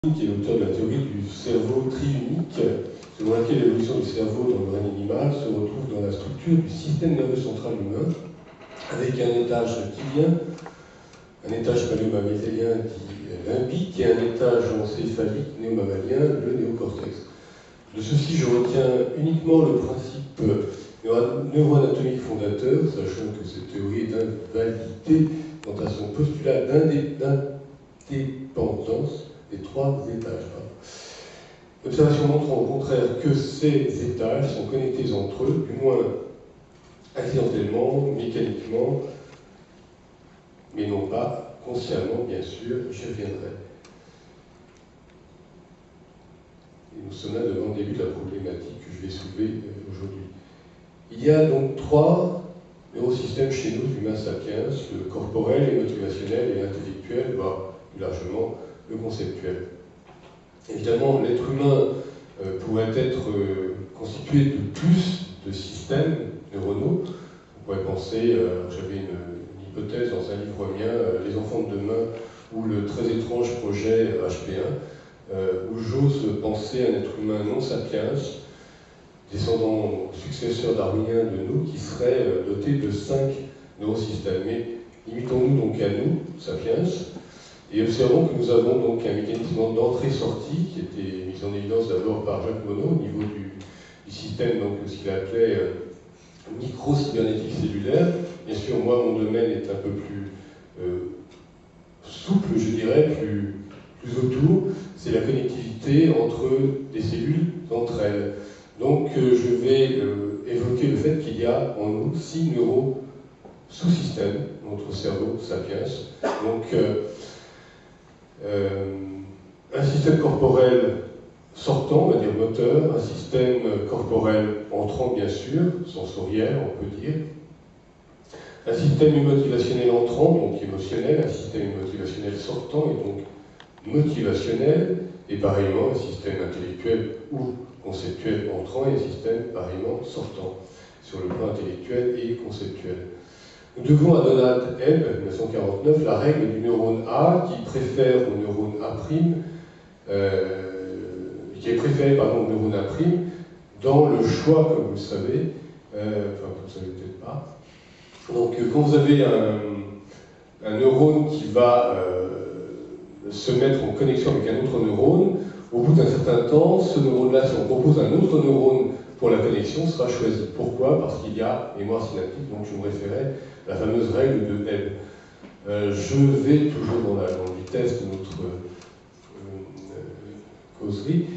qui est l'auteur de la théorie du cerveau triunique, selon laquelle l'évolution du cerveau dans le règne animal se retrouve dans la structure du système nerveux central humain, avec un étage reptilien, un étage paléomammalien dit limbique et un étage encéphalique néomammalien, le néocortex. De ceci, je retiens uniquement le principe neuroanatomique fondateur, sachant que cette théorie est invalidée quant à son postulat d'indépendance des trois étages. L'observation montrant au contraire que ces étages sont connectés entre eux, du moins accidentellement, mécaniquement, mais non pas consciemment, bien sûr, j'y reviendrai. Et nous sommes là devant le début de la problématique que je vais soulever aujourd'hui. Il y a donc trois neurosystèmes chez nous, humains sapiens, le corporel, le motivationnel et l'intellectuel, voire plus largement le conceptuel. Évidemment, l'être humain pourrait être constitué de plus de systèmes neuronaux. On pourrait penser, j'avais une hypothèse dans un livre mien, Les enfants de demain, ou le très étrange projet HP1, où j'ose penser un être humain non sapiens, descendant successeur darwinien de nous, qui serait doté de 5 neurosystèmes. Mais limitons-nous donc à nous, sapiens, et observons que nous avons donc un mécanisme d'entrée-sortie qui était mis en évidence d'abord par Jacques Monod au niveau du système, donc ce qu'il appelait micro-cybernétique cellulaire. Bien sûr, moi, mon domaine est un peu plus souple, je dirais, plus autour. C'est la connectivité entre des cellules entre elles. Donc, je vais évoquer le fait qu'il y a en nous 6 neuro-sous-systèmes, notre cerveau sapiens. Donc, un système corporel sortant, on va dire moteur, un système corporel entrant, bien sûr, sensoriel, on peut dire, un système motivationnel entrant, donc émotionnel, un système motivationnel sortant, et donc motivationnel, et pareillement un système intellectuel ou conceptuel entrant, et un système pareillement sortant, sur le plan intellectuel et conceptuel. Nous devons à Donald Hebb, 1949, la règle du neurone A qui préfère au neurone A', qui est préféré au neurone A', dans le choix, comme vous le savez, enfin vous ne le savez peut-être pas. Donc quand vous avez un neurone qui va se mettre en connexion avec un autre neurone, au bout d'un certain temps, ce neurone-là, si on propose un autre neurone pour la connexion, sera choisi. Pourquoi? Parce qu'il y a mémoire synaptique, donc je me référais à la fameuse règle de Hebb. Je vais toujours dans la vitesse de notre causerie,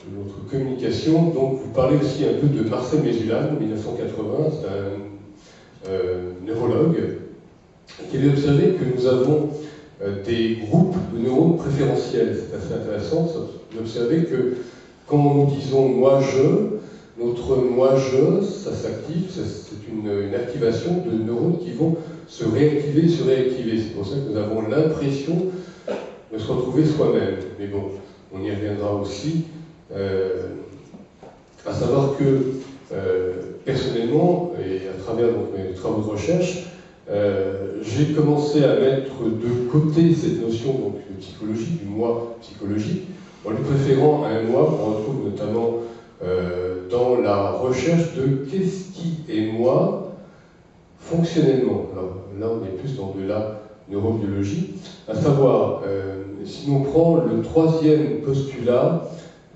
de notre communication. Donc, vous parlez aussi un peu de Marcel Mésulan, en 1980, c'est un neurologue, qui avait observé que nous avons des groupes de neurones préférentiels. C'est assez intéressant d'observer que quand nous disons « moi-je », notre moi-je, ça s'active, c'est une activation de neurones qui vont se réactiver, se réactiver. C'est pour ça que nous avons l'impression de se retrouver soi-même. Mais bon, on y reviendra aussi, à savoir que personnellement, et à travers donc, mes travaux de recherche, j'ai commencé à mettre de côté cette notion donc, de psychologie, du moi psychologique, en lui préférant un moi qu'on retrouve notamment dans la recherche de qu'est-ce qui est moi fonctionnellement. Alors là, on est plus dans de la neurobiologie, à savoir, si on prend le troisième postulat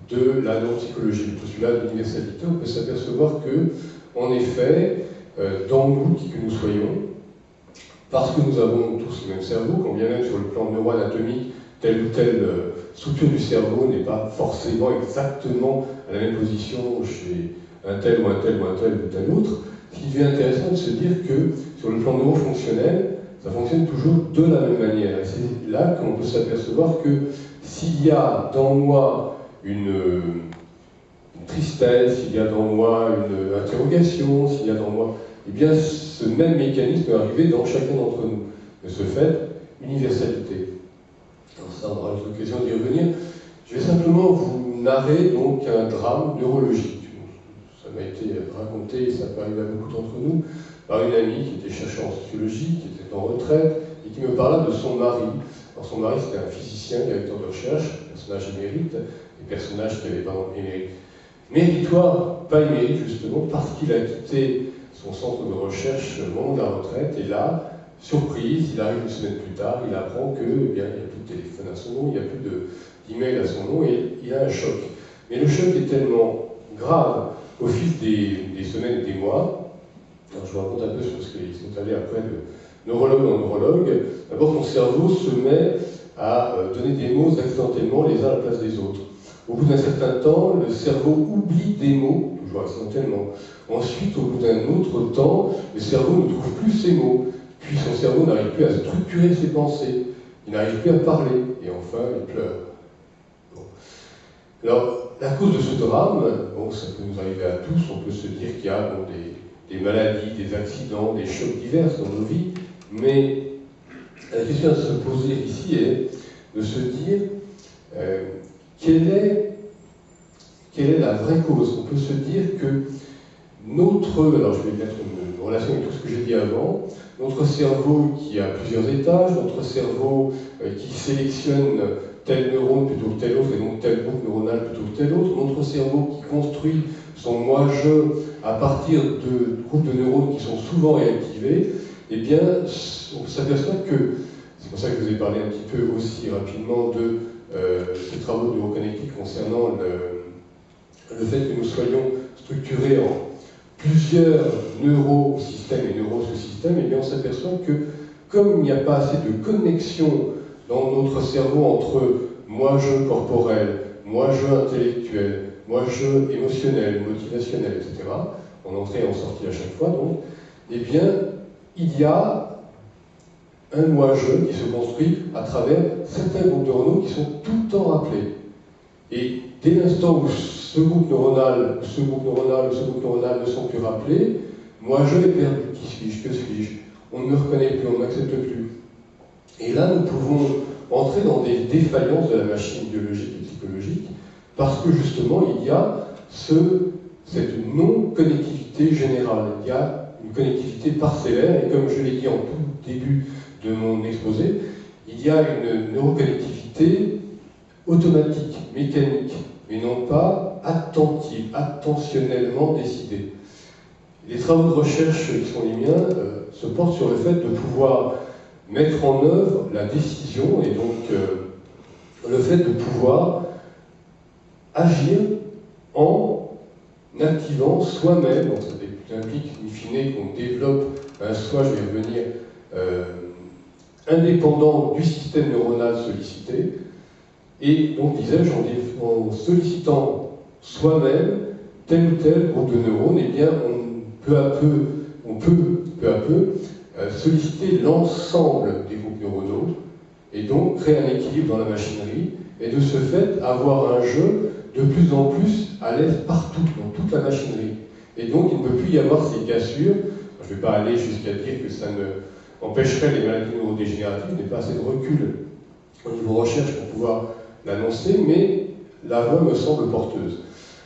de la neuropsychologie, le postulat de l'universalité, on peut s'apercevoir que, en effet, dans nous, qui que nous soyons, parce que nous avons tous le même cerveau, quand bien même sur le plan neuroanatomique, telle ou telle structure du cerveau n'est pas forcément exactement à la même position chez un tel ou un tel ou un tel ou tel autre, ce qui devient intéressant de se dire que sur le plan neurofonctionnel, ça fonctionne toujours de la même manière. Et c'est là qu'on peut s'apercevoir que s'il y a dans moi une tristesse, s'il y a dans moi une interrogation, s'il y a dans moi... Eh bien, ce même mécanisme peut arriver dans chacun d'entre nous. De ce fait, universalité. Alors ça, on aura l'occasion d'y revenir. Je vais simplement vous narrer donc un drame neurologique. Ça m'a été raconté, et ça peut arriver à beaucoup d'entre nous, par une amie qui était chercheure en sociologie, qui était en retraite, et qui me parla de son mari, Alors son mari, c'était un physicien, directeur de recherche, personnage émérite, et personnage qui avait pas émérite. Méritoire, pas émérite justement, parce qu'il a quitté son centre de recherche au moment de la retraite, et là, surprise, il arrive une semaine plus tard, il apprend que, eh bien, il n'y a plus de téléphone à son nom, il n'y a plus d'email à son nom, et il a un choc. Mais le choc est tellement grave au fil des semaines et des mois. Alors, je vous raconte un peu sur ce qu'ils sont allés après de neurologue en neurologue. D'abord, son cerveau se met à donner des mots accidentellement les uns à la place des autres. Au bout d'un certain temps, le cerveau oublie des mots, toujours accidentellement. Ensuite, au bout d'un autre temps, le cerveau ne trouve plus ces mots. Puis son cerveau n'arrive plus à structurer ses pensées. Il n'arrive plus à parler. Et enfin, il pleure. Bon. Alors, la cause de ce drame, bon, ça peut nous arriver à tous. On peut se dire qu'il y a bon, des maladies, des accidents, des chocs divers dans nos vies. Mais la question à se poser ici est de se dire quelle est la vraie cause. On peut se dire que alors je vais mettre une relation avec tout ce que j'ai dit avant, notre cerveau qui a plusieurs étages, notre cerveau qui sélectionne tel neurone plutôt que tel autre, et donc tel groupe neuronal plutôt que tel autre, notre cerveau qui construit son moi-je à partir de groupes de neurones qui sont souvent réactivés, eh bien, on s'aperçoit que, c'est pour ça que je vous ai parlé un petit peu aussi rapidement de ces travaux de neurocognitifs concernant le fait que nous soyons structurés en plusieurs neurosystèmes et neurosystèmes, eh bien on s'aperçoit que comme il n'y a pas assez de connexion dans notre cerveau entre moi-je corporel, moi-je intellectuel, moi-je émotionnel, motivationnel, etc., en entrée et en sortie à chaque fois, donc, eh bien, il y a un moi-je qui se construit à travers certains groupes neuronaux qui sont tout le temps rappelés. Et dès l'instant où ce groupe neuronal, ce groupe neuronal, ce groupe neuronal ne sont plus rappelés, moi-je est perdu. Qui suis-je? Que suis-je? On ne me reconnaît plus, on ne m'accepte plus. Et là, nous pouvons entrer dans des défaillances de la machine biologique et psychologique, parce que justement, il y a cette non-connectivité générale. Il y a une connectivité parcellaire, et comme je l'ai dit en tout début de mon exposé, il y a une neuroconnectivité automatique, mécanique, mais non pas attentive, attentionnellement décidée. Les travaux de recherche qui sont les miens se portent sur le fait de pouvoir mettre en œuvre la décision et donc le fait de pouvoir agir en activant soi-même, donc ça implique in fine qu'on développe un soi, je vais revenir, indépendant du système neuronal sollicité, et donc disais-je, en sollicitant soi-même tel ou tel groupe de neurones, eh bien on peut peu à peu solliciter l'ensemble des groupes neuronaux et donc créer un équilibre dans la machinerie et de ce fait avoir un jeu de plus en plus à l'aise partout, dans toute la machinerie. Et donc il ne peut plus y avoir ces cassures. Je ne vais pas aller jusqu'à dire que ça ne empêcherait les maladies neurodégénératives, je n'ai pas assez de recul au niveau recherche pour pouvoir l'annoncer, mais la voie me semble porteuse.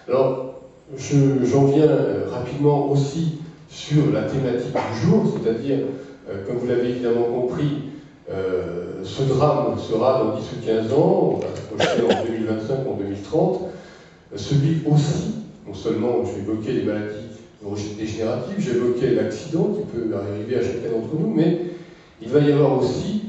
Alors, j'en viens rapidement aussi sur la thématique du jour, c'est-à-dire, comme vous l'avez évidemment compris, ce drame sera dans 10 ou 15 ans, on va se projeter en 2025 ou en 2030, celui aussi, non seulement j'évoquais les maladies neurodégénératives, j'évoquais l'accident qui peut arriver à chacun d'entre nous, mais il va y avoir aussi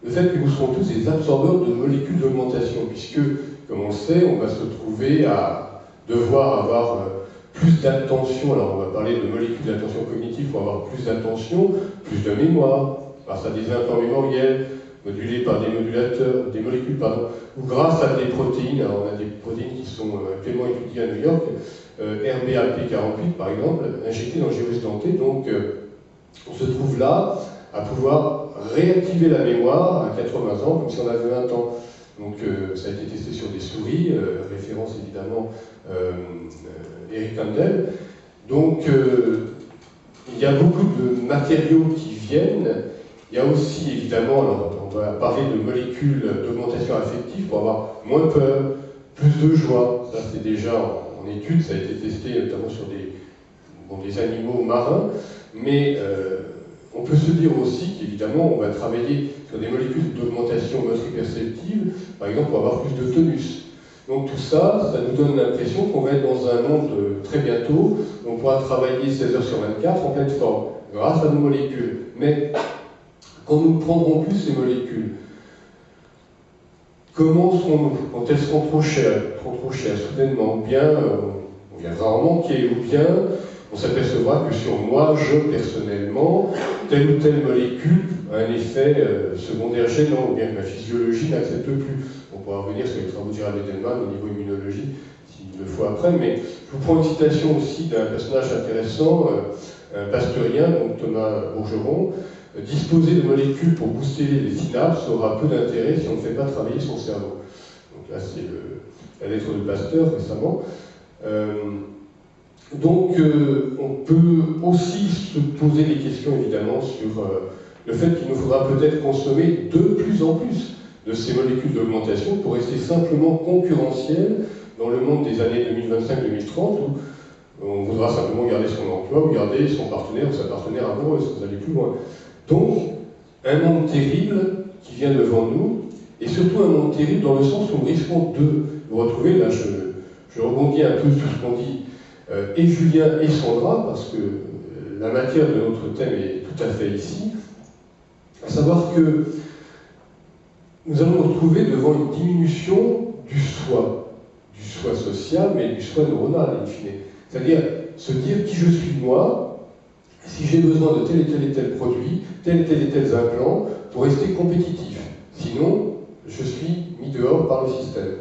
le fait que nous serons tous des absorbeurs de molécules d'augmentation, puisque, comme on le sait, on va se trouver à devoir avoir plus d'attention. Alors on va parler de molécules d'attention cognitive pour avoir plus d'attention, plus de mémoire, grâce à des implants mémoriels, modulés par des modulateurs, des molécules, pardon, ou grâce à des protéines. Alors on a des protéines qui sont actuellement étudiées à New York, RBAP48 par exemple, injectées dans le gyrus denté. Donc on se trouve là à pouvoir réactiver la mémoire à 80 ans comme si on avait 20 ans. Donc ça a été testé sur des souris, référence évidemment Eric Kandel. Donc il y a beaucoup de matériaux qui viennent. Il y a aussi évidemment, alors, on va parler de molécules d'augmentation affective pour avoir moins peur, plus de joie. Ça c'est déjà en étude, ça a été testé notamment sur des animaux marins. Mais On peut se dire aussi qu'évidemment, on va travailler sur des molécules d'augmentation motrice-perceptive, par exemple pour avoir plus de tonus. Donc tout ça, ça nous donne l'impression qu'on va être dans un monde très bientôt, où on pourra travailler 16 heures sur 24 en pleine forme, grâce à nos molécules. Mais quand nous prendrons plus ces molécules, comment seront-nous? Quand elles seront trop chères, soudainement, ou bien on viendra en manquer, ou bien on s'apercevra que sur moi, personnellement, telle ou telle molécule a un effet secondaire gênant, ou bien que ma physiologie n'accepte plus. On pourra revenir sur les travaux de Gerald Edelman au niveau immunologie, s'il le faut après, mais je vous prends une citation aussi d'un personnage intéressant, un pasteurien, donc Thomas Bourgeron. Disposer de molécules pour booster les synapses aura peu d'intérêt si on ne fait pas travailler son cerveau. Donc là, c'est la lettre de Pasteur récemment. Donc, on peut aussi se poser des questions, évidemment, sur le fait qu'il nous faudra peut-être consommer de plus en plus de ces molécules d'augmentation pour rester simplement concurrentiel dans le monde des années 2025-2030, où on voudra simplement garder son emploi ou garder son partenaire ou sa partenaire amoureuse, sans aller plus loin. Donc, un monde terrible qui vient devant nous, et surtout un monde terrible dans le sens où nous risquons de nous retrouver, là je rebondis un peu sur ce qu'ont dit et Julien et Sandra, parce que la matière de notre thème est tout à fait ici, à savoir que nous allons nous retrouver devant une diminution du soi social, mais du soi neuronal, in fine. C'est-à-dire se dire qui je suis moi, si j'ai besoin de tel et tel produit, tel et tel implants, pour rester compétitif. Sinon, je suis mis dehors par le système.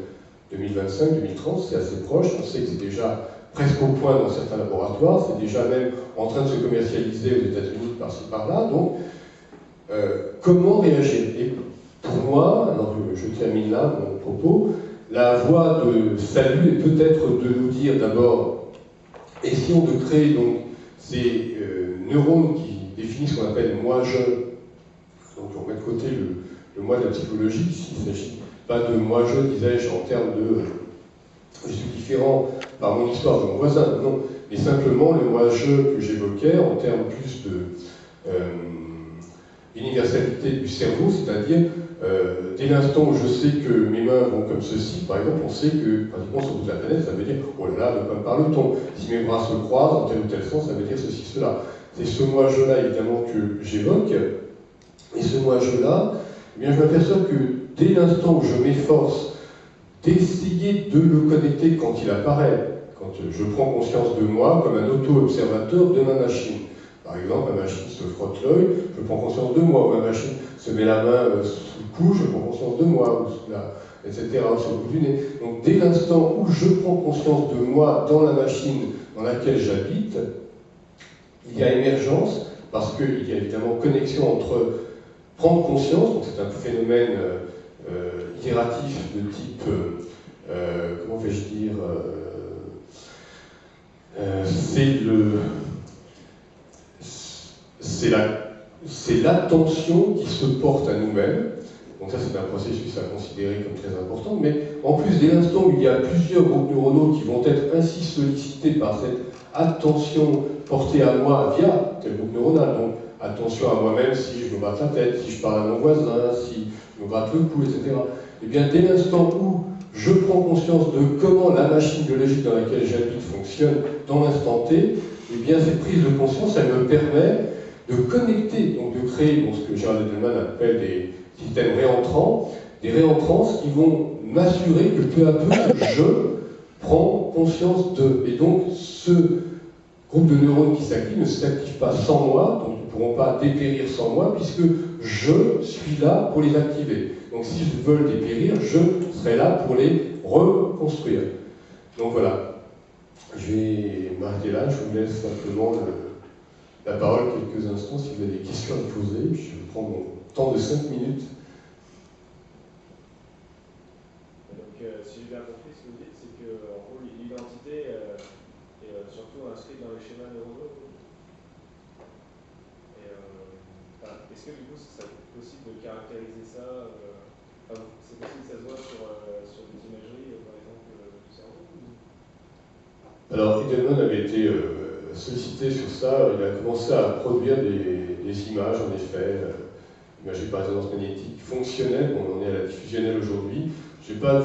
2025, 2030, c'est assez proche, on sait que c'est déjà presque au point dans certains laboratoires, c'est déjà même en train de se commercialiser aux États-Unis par-ci par-là, donc comment réagir? Et pour moi, alors je termine là mon propos, la voie de salut est peut-être de nous dire d'abord, essayons de créer donc ces neurones qui définissent ce qu'on appelle moi-je, donc on met de côté le moi de la psychologie, ici il ne s'agit pas de moi-je, disais-je, en termes de je suis différent par mon histoire de mon voisin, non, mais simplement le moi-je que j'évoquais en termes plus de universalité du cerveau, c'est-à-dire dès l'instant où je sais que mes mains vont comme ceci, par exemple, on sait que pratiquement sur toute la planète, ça veut dire oh là là, de quoi me parle-t-on? Si mes bras se croisent dans tel ou tel sens, ça veut dire ceci, cela. C'est ce moi-je-là, évidemment, que j'évoque. Et ce moi-je-là, eh bien, je m'aperçois que dès l'instant où je m'efforce d'essayer de le connecter quand il apparaît, quand je prends conscience de moi comme un auto-observateur de ma machine. Par exemple, ma machine se frotte l'œil, je prends conscience de moi, ou ma machine se met la main sous le cou, je prends conscience de moi, etc., sur le bout du nez. Donc dès l'instant où je prends conscience de moi dans la machine dans laquelle j'habite, il y a émergence, parce qu'il y a évidemment connexion entre prendre conscience, donc c'est un phénomène itératif de type, comment vais-je dire, c'est l'attention qui se porte à nous-mêmes. Donc ça, c'est un processus à considérer comme très important. Mais en plus, dès l'instant où il y a plusieurs groupes neuronaux qui vont être ainsi sollicités par cette attention portée à moi via tel groupe neuronal, donc attention à moi-même si je me gratte la tête, si je parle à mon voisin, si je me gratte le cou, etc. Et bien, dès l'instant où je prends conscience de comment la machine biologique dans laquelle j'habite fonctionne dans l'instant T, et bien, cette prise de conscience, elle me permet de connecter, donc de créer ce que Gerald Edelman appelle des systèmes réentrants, des réentrances qui vont m'assurer que peu à peu, je prends conscience de. Et donc, ce groupe de neurones qui s'active ne s'active pas sans moi, donc ils ne pourront pas dépérir sans moi, puisque je suis là pour les activer. Donc, s'ils veulent dépérir, je serai là pour les reconstruire. Donc voilà, je vais m'arrêter là, je vous laisse simplement la parole quelques instants si vous avez des questions à me poser, puis je vais prendre mon temps de 5 minutes. Donc, si j'ai bien compris, ce que vous dites, c'est que en gros, l'identité est surtout inscrite dans les schémas neuronaux. Est-ce que du coup, c'est possible de caractériser ça c'est possible que ça se voit sur des imageries, par exemple, du cerveau? Alors, Edelman avait été sollicité sur ça, il a commencé à produire des les images, en effet, imagerie par résonance magnétique fonctionnelle, bon, on en est à la diffusionnelle aujourd'hui. J'ai pas